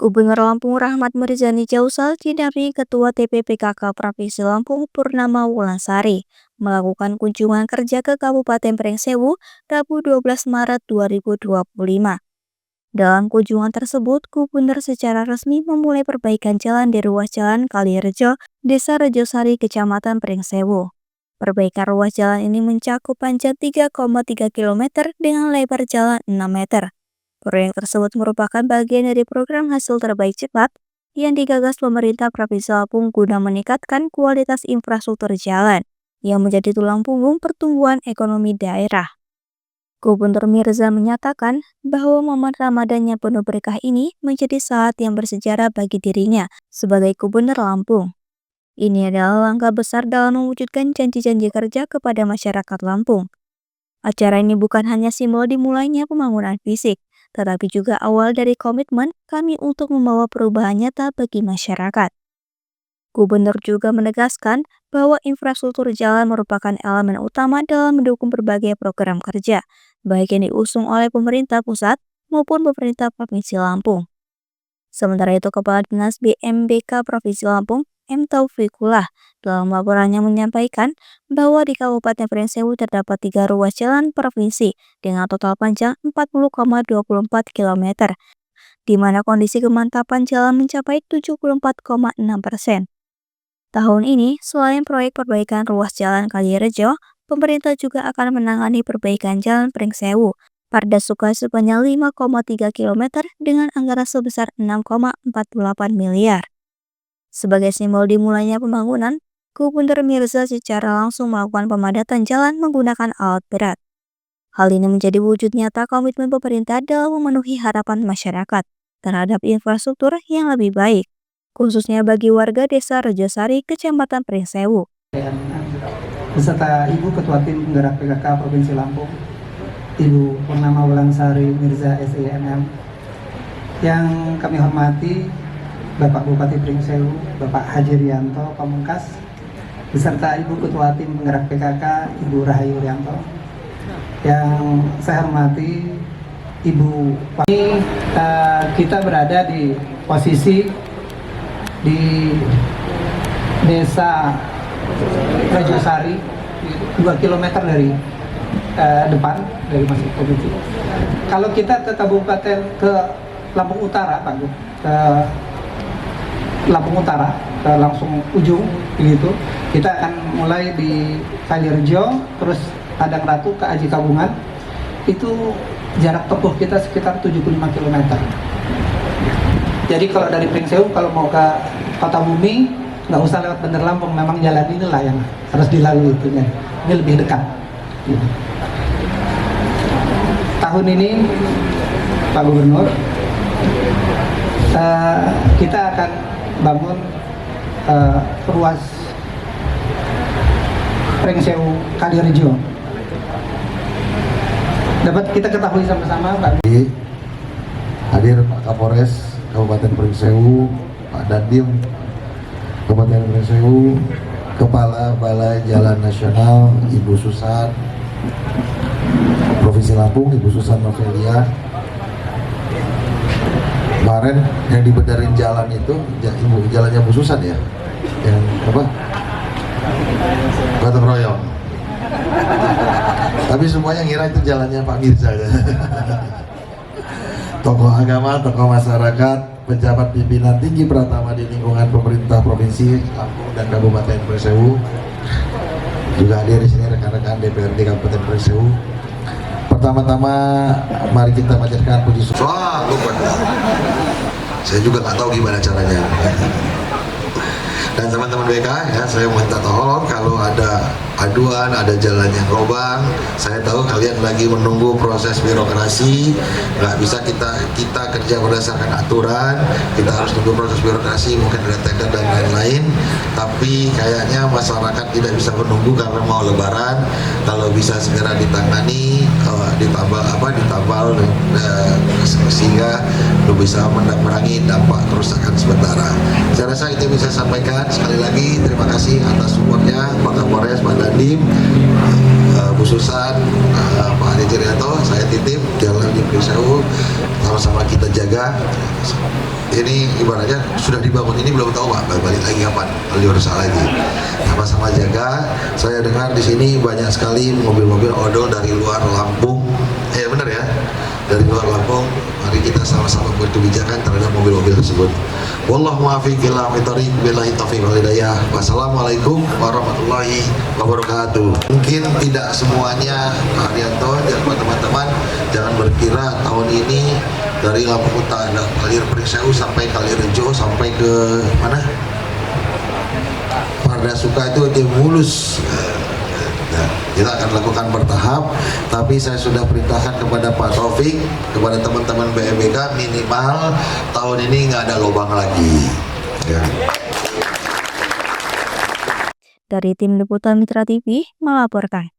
Gubernur Lampung Rahmat Mrizani Jausal didampingi Ketua TPPKK Provinsi Lampung Purnama Wulansari melakukan kunjungan kerja ke Kabupaten Pringsewu Rabu 12 Maret 2025. Dalam kunjungan tersebut, Gubernur secara resmi memulai perbaikan jalan di ruas Jalan Kalirejo, Desa Rejosari, Kecamatan Pringsewu. Perbaikan ruas jalan ini mencakup panjang 3,3 km dengan lebar jalan 6 meter. Proyek tersebut merupakan bagian dari program hasil terbaik cepat yang digagas pemerintah Provinsi Lampung guna meningkatkan kualitas infrastruktur jalan yang menjadi tulang punggung pertumbuhan ekonomi daerah. Gubernur Mirza menyatakan bahwa momen Ramadan yang penuh berkah ini menjadi saat yang bersejarah bagi dirinya sebagai Gubernur Lampung. Ini adalah langkah besar dalam mewujudkan janji-janji kerja kepada masyarakat Lampung. Acara ini bukan hanya simbol dimulainya pembangunan fisik, tetapi juga awal dari komitmen kami untuk membawa perubahan nyata bagi masyarakat. Gubernur juga menegaskan bahwa infrastruktur jalan merupakan elemen utama dalam mendukung berbagai program kerja, baik yang diusung oleh pemerintah pusat maupun pemerintah Provinsi Lampung. Sementara itu, Kepala Dinas BMBK Provinsi Lampung, M. Taufikullah, dalam laporannya menyampaikan bahwa di Kabupaten Pringsewu terdapat 3 ruas jalan provinsi dengan total panjang 40,24 km, di mana kondisi kemantapan jalan mencapai 74,6%. Tahun ini, selain proyek perbaikan ruas Jalan Kalirejo, pemerintah juga akan menangani perbaikan Jalan Pringsewu, Pardasuka sepanjang 5,3 km dengan anggaran sebesar 6,48 miliar. Sebagai simbol dimulainya pembangunan, Gubernur Mirza secara langsung melakukan pemadatan jalan menggunakan alat berat. Hal ini menjadi wujud nyata komitmen pemerintah dalam memenuhi harapan masyarakat terhadap infrastruktur yang lebih baik, khususnya bagi warga Desa Rejosari, Kecamatan Pringsewu. Beserta Ibu Ketua Tim Penggerak PKK Provinsi Lampung, Ibu Purnama Wulansari Mirza SEMM, yang kami hormati Bapak Bupati Pringsewu, Bapak Haji Rianto Pamungkas, beserta Ibu Ketua Tim Penggerak PKK, Ibu Rahayu Rianto, yang saya hormati Ibu. Kita berada di posisi di Desa Rejosari, 2 km dari depan dari masuk provinsi. Kalau kita ke Kabupaten, ke Lampung Utara, Pak, ke Lampung Utara, ke langsung ujung begitu, kita akan mulai di Kalirejo, terus Padang Ratu ke Aji Kabungan. Itu jarak tempuh kita sekitar 75 km. Jadi kalau dari Pringsewu kalau mau ke Kota Bumi nggak usah lewat Bandar Lampung, memang jalan inilah yang harus dilalui itunya. Ini lebih dekat. Tahun ini Pak Gubernur, kita akan bangun ruas Pringsewu Kalirejo. Dapat kita ketahui sama-sama, Pak. Hadir Pak Kapolres Kabupaten Pringsewu, Pak Dandim Kabupaten Pringsewu, Kepala Balai Jalan Nasional Ibu Susan Provinsi Lampung, Ibu Susan Novelia. Kemarin yang dibenerin jalan itu, jalannya Bu Susan ya, yang apa? Gotong royong. Tapi semuanya ngira itu jalannya Pak Mirza. Tokoh agama, tokoh masyarakat, pejabat pimpinan tinggi pertama di lingkungan pemerintah Provinsi Lampung dan Kabupaten Pringsewu. Juga hadir di sini rekan-rekan DPRD Kabupaten Pringsewu. Pertama-tama mari kita panjatkan puji syukur. Saya juga nggak tahu gimana caranya. Dan teman-teman BK ya, saya minta tolong kalau ada aduan, ada jalan yang lubang. Saya tahu kalian lagi menunggu proses birokrasi, nggak bisa kita kerja berdasarkan aturan. Kita harus tunggu proses birokrasi, mungkin ada tender dan lain-lain. Tapi kayaknya masyarakat tidak bisa menunggu karena mau Lebaran. Kalau bisa segera ditangani, ditambal sehingga bisa mengurangi dampak kerusakan sementara. Saya rasa itu bisa sampaikan. Sekali lagi terima kasih atas supportnya Pak Kapolres, Pak Dandim, Bu Susan, Pak Pak Ade Cirianto, saya titip jalan di Prisewu, sama-sama kita jaga. Ini ibaratnya sudah dibangun, ini belum tahu Pak, balik lagi kapan, diurus lagi. Sama-sama jaga. Saya dengar di sini banyak sekali mobil-mobil odol dari luar Lampung. Benar ya, dari luar Lampung. Mari kita sama-sama buat kebijakan terhadap mobil-mobil tersebut. Wallahu muwaffiq ila aqwamit billahi taufiq wal hidayah. Wassalamualaikum warahmatullahi wabarakatuh. Mungkin tidak semuanya Pak Haryanto dan teman-teman jangan berkira tahun ini dari Lampung Utara, Kalir Prisewu sampai Kalirejo sampai ke mana? Pardasuka itu dia mulus. Nah, kita akan lakukan bertahap, tapi saya sudah perintahkan kepada Pak Taufik, kepada teman-teman BMBK, minimal tahun ini nggak ada lubang lagi. Ya. Dari tim Liputan Mitra TV melaporkan.